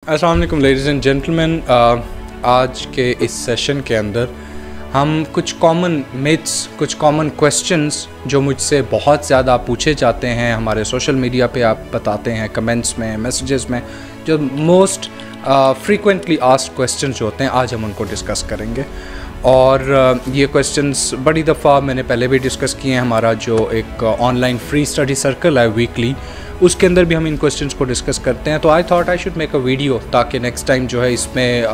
अस्सलाम वालेकुम ladies and gentleman. आज के इस सेशन के अंदर हम कुछ कॉमन मिथ्स, कुछ कॉमन क्वेश्चंस जो मुझसे बहुत ज़्यादा पूछे जाते हैं, हमारे सोशल मीडिया पे आप बताते हैं, कमेंट्स में, मैसेजेस में, जो मोस्ट फ्रीक्वेंटली आस्क्ड क्वेश्चंस जो होते हैं, आज हम उनको डिस्कस करेंगे। और ये क्वेश्चंस बड़ी दफ़ा मैंने पहले भी डिस्कस किए हैं। हमारा जो एक ऑनलाइन फ्री स्टडी सर्कल है वीकली, उसके अंदर भी हम इन क्वेश्चंस को डिस्कस करते हैं। तो I thought I should make a video ताकि नेक्स्ट टाइम जो है इसमें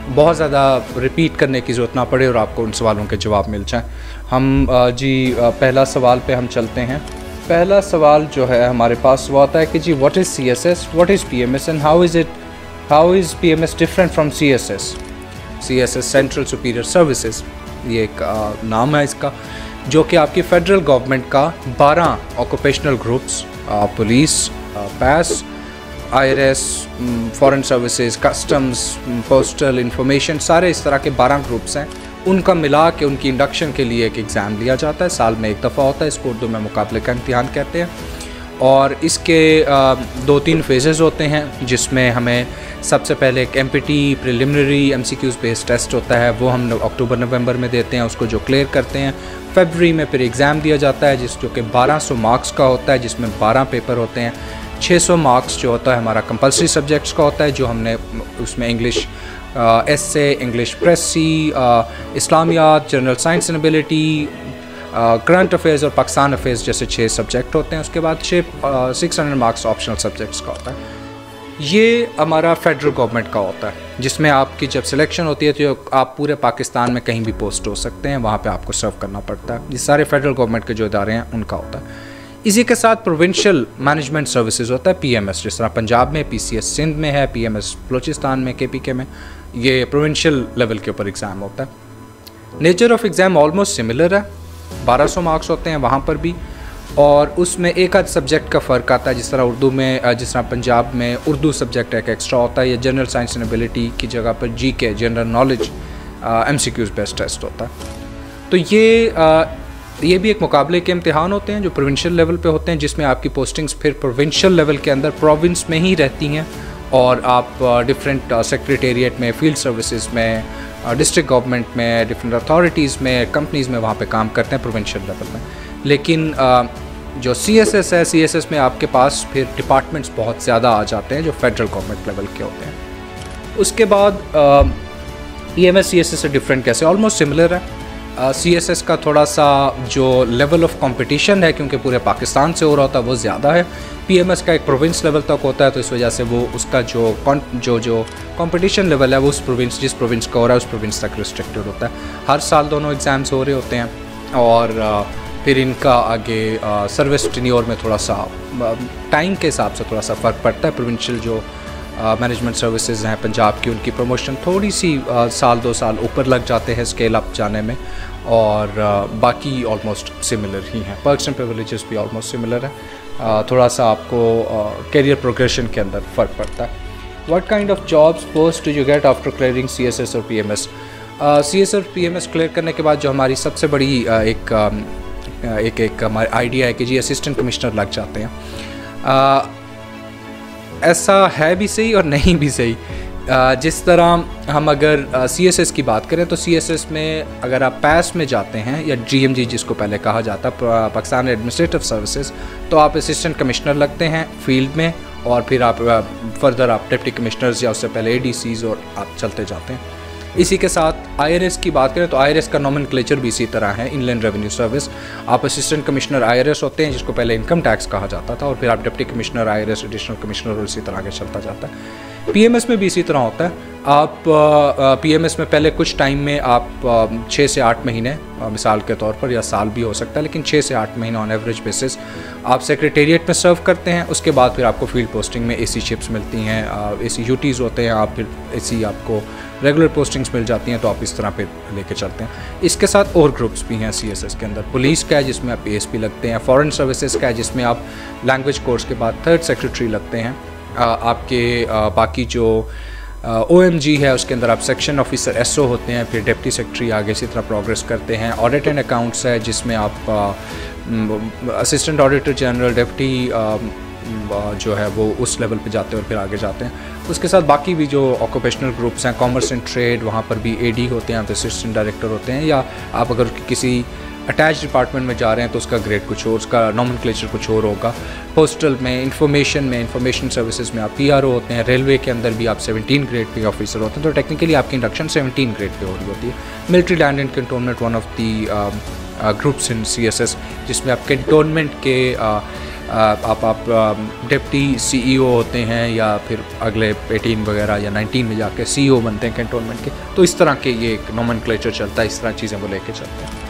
बहुत ज़्यादा रिपीट करने की ज़रूरत ना पड़े और आपको उन सवालों के जवाब मिल जाएँ। हम पहला सवाल पे हम चलते हैं। पहला सवाल जो है हमारे पास वो आता है कि जी what is CSS, what is PMS and how is PMS different from CSS। CSS central superior services, ये एक नाम है इसका, जो कि आपकी फेडरल गवर्नमेंट का 12 ऑक्यूपेशनल ग्रुप्स, पुलिस, पैस, IRS, foreign services, customs, postal, information, सारे इस तरह के 12 ग्रुप्स हैं। उनका मिला के उनकी इंडक्शन के लिए एक एग्ज़ाम लिया जाता है, साल में एक दफ़ा होता है। इसको उर्दू में मुकाबले का इम्तिहान कहते हैं। और इसके 2-3 फेजेस होते हैं, जिसमें हमें सबसे पहले एक MPT preliminary MCQs based test होता है, वो हम अक्टूबर-नवंबर में देते हैं। उसको जो क्लियर करते हैं, फरवरी में फिर एग्ज़ाम दिया जाता है जो कि 1200 मार्क्स का होता है, जिसमें 12 पेपर होते हैं। 600 मार्क्स जो होता है हमारा कंपलसरी सब्जेक्ट्स का होता है, जो हमने उसमें इंग्लिश एसे, इंग्लिश प्रेसी, इस्लामियात, general science and ability, current affairs और पाकिस्तान अफेयर्स जैसे 6 सब्जेक्ट होते हैं। उसके बाद 600 मार्क्स ऑप्शनल सब्जेक्ट्स का होता है। ये हमारा फेडरल गवर्नमेंट का होता है, जिसमें आपकी जब सिलेक्शन होती है तो आप पूरे पाकिस्तान में कहीं भी पोस्ट हो सकते हैं, वहाँ पे आपको सर्व करना पड़ता है। ये सारे फेडरल गवर्नमेंट के जो इदारे हैं उनका होता है। इसी के साथ प्रोविंशियल मैनेजमेंट सर्विसेज होता है, PMS, जिस तरह पंजाब में, PCS सिंध में है, PMS बलूचिस्तान में, KPK में, ये प्रोविंशियल लेवल के ऊपर एग्ज़ाम होता है। Nature of exam almost similar है, 1200 मार्क्स होते हैं वहाँ पर भी, और उसमें एक आध सब्जेक्ट का फ़र्क आता है। जिस तरह उर्दू में, जिस तरह पंजाब में उर्दू सब्जेक्ट एक एक्स्ट्रा होता है, या जनरल साइंस एंड एबिलिटी की जगह पर GK general knowledge MCQs based test होता है। तो ये भी एक मुकाबले के इम्तिहान होते हैं जो प्रोविंशियल लेवल पे होते हैं, जिसमें आपकी पोस्टिंग्स फिर प्रोविंशियल लेवल के अंदर प्रोविंस में ही रहती हैं, और आप डिफरेंट सेक्रेटेरिएट में, फील्ड सर्विसेज में, डिस्ट्रिक्ट गवर्नमेंट में, डिफरेंट अथॉरिटीज़ में, कंपनीज़ में वहाँ पे काम करते हैं प्रोविंशियल लेवल में। लेकिन जो CSS है, CSS में आपके पास फिर डिपार्टमेंट्स बहुत ज़्यादा आ जाते हैं जो फेडरल गवर्नमेंट लेवल के होते हैं। उसके बाद PMS CSS से डिफरेंट कैसे, ऑलमोस्ट सिमिलर है। CSS का थोड़ा सा जो लेवल ऑफ कंपटीशन है, क्योंकि पूरे पाकिस्तान से हो रहा होता है, वो ज़्यादा है। PMS का एक प्रोविंस लेवल तक होता है, तो इस वजह से वो उसका जो कंपटीशन लेवल है वो जिस प्रोविंस का हो रहा है उस प्रोविंस तक रिस्ट्रिक्टेड होता है। हर साल दोनों एग्ज़ाम्स हो रहे होते हैं, और फिर इनका आगे सर्विस टेन्योर में थोड़ा सा टाइम के हिसाब से थोड़ा सा फ़र्क पड़ता है। प्रोविंशियल जो मैनेजमेंट सर्विसेज हैं पंजाब की, उनकी प्रमोशन थोड़ी सी साल 2 साल ऊपर लग जाते हैं स्केल अप जाने में, और बाकी ऑलमोस्ट सिमिलर ही हैं। पर्क्स एंड प्रिविलेजेस भी ऑलमोस्ट सिमिलर है। थोड़ा सा आपको कैरियर प्रोग्रेशन के अंदर फ़र्क पड़ता है। What kind of jobs post do you get after clearing CSS और PMS। CSS और PMS क्लियर करने के बाद जो हमारी सबसे बड़ी एक हमारा आइडिया है कि जी असिस्टेंट कमिश्नर लग जाते हैं। ऐसा है भी सही और नहीं भी सही। जिस तरह हम अगर CSS की बात करें तो CSS में अगर आप पैस में जाते हैं, या GMG जिसको पहले कहा जाता है, पाकिस्तान एडमिनिस्ट्रेटिव सर्विसेज, तो आप असिस्टेंट कमिश्नर लगते हैं फील्ड में, और फिर आप फर्दर आप डिप्टी कमिश्नर्स या उससे पहले ADCs और आप चलते जाते हैं। इसी के साथ IRS की बात करें तो IRS का नोमेनक्लेचर भी इसी तरह है, इनलैंड रेवेन्यू सर्विस। आप असिस्टेंट कमिश्नर IRS होते हैं, जिसको पहले इनकम टैक्स कहा जाता था, और फिर आप deputy commissioner IRS, additional commissioner, और इसी तरह के चलता जाता है। PMS में भी इसी तरह होता है। आप PMS में पहले कुछ टाइम में आप 6 से 8 महीने, मिसाल के तौर पर, या साल भी हो सकता है, लेकिन 6 से 8 महीने ऑन एवरेज बेसिस आप सेक्रेटेरिएट में सर्व करते हैं। उसके बाद फिर आपको फील्ड पोस्टिंग में AC शिप्स मिलती हैं, AC UTs होते हैं, आप फिर AC आपको रेगुलर पोस्टिंग्स मिल जाती हैं, तो आप इस तरह पे लेके चलते हैं। इसके साथ और ग्रुप्स भी हैं CSS के अंदर। पुलिस का है जिसमें आप ASP लगते हैं, फॉरेन सर्विसेज का है जिसमें आप लैंग्वेज कोर्स के बाद 3rd सेक्रेटरी लगते हैं। आपके बाकी जो OMG है उसके अंदर आप सेक्शन ऑफिसर SO होते हैं, फिर डिप्टी सेक्रेटरी आगे इसी तरह प्रोग्रेस करते हैं। ऑडिट एंड अकाउंट्स है जिसमें आप असिस्टेंट ऑडिटर जनरल, डिप्टी जो है वो उस लेवल पे जाते हैं और फिर आगे जाते हैं। उसके साथ बाकी भी जो ऑक्यूपेशनल ग्रुप्स हैं, कॉमर्स एंड ट्रेड, वहाँ पर भी एडी होते हैं, असिस्टेंट डायरेक्टर होते हैं, या आप अगर किसी अटैच डिपार्टमेंट में जा रहे हैं तो उसका ग्रेड कुछ और, उसका नॉमेनक्लेचर कुछ और होगा। पोस्टल में, इंफॉर्मेशन सर्विसेज में आप PRO होते हैं। रेलवे के अंदर भी आप 17 ग्रेड पे ऑफिसर होते हैं, तो टेक्निकली आपकी इंडक्शन 17 ग्रेड पे हो रही होती है। Military land and cantonment one of the groups in CSS, जिसमें आप कैंटोनमेंट के आप डिप्टी CEO होते हैं, या फिर अगले 18 वगैरह या 19 में जाके CEO बनते हैं कैंटोनमेंट के। तो इस तरह के ये एक नॉमेनक्लेचर चलता है, इस तरह चीज़ें वो लेके चलते हैं।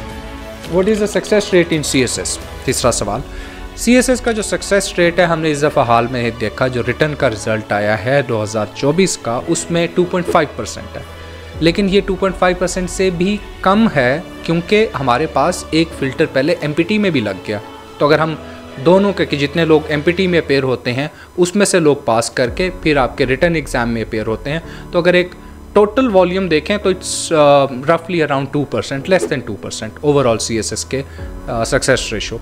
What is the success rate in CSS? तीसरा सवाल। CSS का जो सक्सेस रेट है, हमने इस दफ़ा हाल में देखा, जो रिटर्न का रिज़ल्ट आया है 2024 का, उसमें 2.5% है। लेकिन ये 2.5% से भी कम है, क्योंकि हमारे पास एक फ़िल्टर पहले MPT में भी लग गया। तो अगर हम दोनों के कि जितने लोग MPT में अपेयर होते हैं उसमें से लोग पास करके फिर आपके रिटर्न एग्ज़ाम में अपेयर होते हैं, तो अगर एक टोटल वॉल्यूम देखें तो इट्स रफली around 2%, less than 2% overall CSS के सक्सेस रेशो।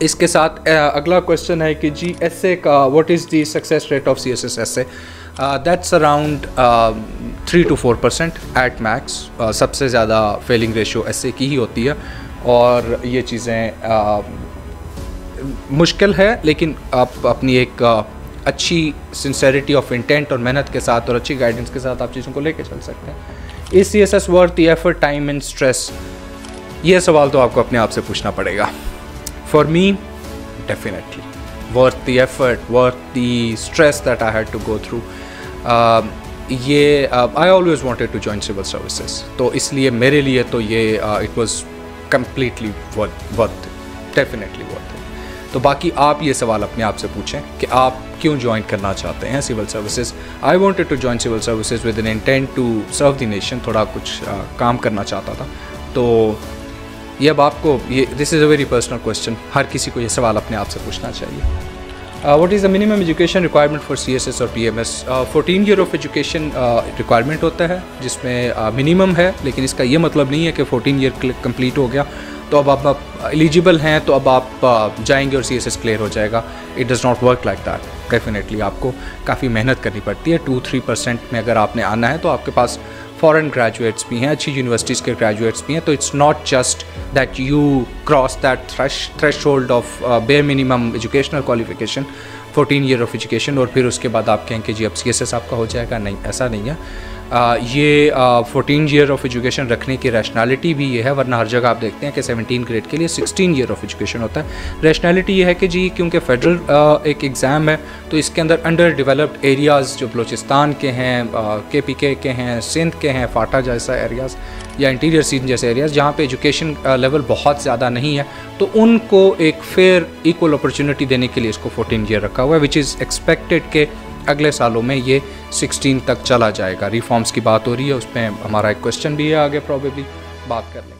इसके साथ अगला क्वेश्चन है कि जी essay का what is the success rate of CSS essay? That's around 3 to 4% at max. सबसे ज़्यादा फेलिंग रेशो essay की ही होती है, और ये चीज़ें मुश्किल है, लेकिन आप अपनी एक अच्छी सिंसेरिटी ऑफ इंटेंट और मेहनत के साथ और अच्छी गाइडेंस के साथ आप चीज़ों को लेके चल सकते हैं। Is CSS worth the effort, time and stress? ये सवाल तो आपको अपने आप से पूछना पड़ेगा। For me definitely worth the effort, worth the stress that I had to go through. ये I always wanted to join civil services, तो इसलिए मेरे लिए तो ये it was completely worth, definitely worth. तो बाकी आप ये सवाल अपने आप से पूछें कि आप क्यों ज्वाइन करना चाहते हैं civil services. I wanted to join civil services with an intent to serve the nation, थोड़ा कुछ काम करना चाहता था। तो ये अब आपको ये this is a very personal question, हर किसी को ये सवाल अपने आप से पूछना चाहिए। What is the minimum education requirement for CSS और PMS? 14 year of education requirement होता है, जिसमें मिनिमम है, लेकिन इसका ये मतलब नहीं है कि 14 ईयर कंप्लीट हो गया तो अब आप एलिजिबल हैं तो अब आप जाएंगे और CSS क्लियर हो जाएगा। It does not work like that. Definitely आपको काफ़ी मेहनत करनी पड़ती है। 2-3% में अगर आपने आना है तो आपके पास फॉरेन ग्रेजुएट्स भी हैं, अच्छी यूनिवर्सिटीज़ के ग्रेजुएट्स भी हैं। तो it's not just that you cross that threshold of bare minimum educational qualification, 14 year of education, और फिर उसके बाद आप कहें कि जी अब CSS आपका हो जाएगा। नहीं, ऐसा नहीं है। ये 14 ईयर ऑफ एजुकेशन रखने की रैशनैलिटी भी ये है, वरना हर जगह आप देखते हैं कि 17 ग्रेड के लिए 16 ईयर ऑफ एजुकेशन होता है। रैशनैलिटी ये है कि जी क्योंकि फेडरल एक एग्ज़ाम है तो इसके अंदर अंडर डेवलप्ड एरियाज़ जो बलूचिस्तान के हैं, KPK के हैं, सिंध के हैं, फाटा जैसा एरियाज़ या इंटीरियर सिंध जैसे एरियाज़ जहाँ पे एजुकेशन लेवल बहुत ज़्यादा नहीं है, तो उनको एक फेयर इक्वल अपॉर्चुनिटी देने के लिए इसको 14 ईयर रखा हुआ है, विच इज़ एक्सपेक्टेड के अगले सालों में ये 16 तक चला जाएगा। रिफॉर्म्स की बात हो रही है, उस पर हमारा एक क्वेश्चन भी है, आगे प्रॉबेबली बात कर लेंगे।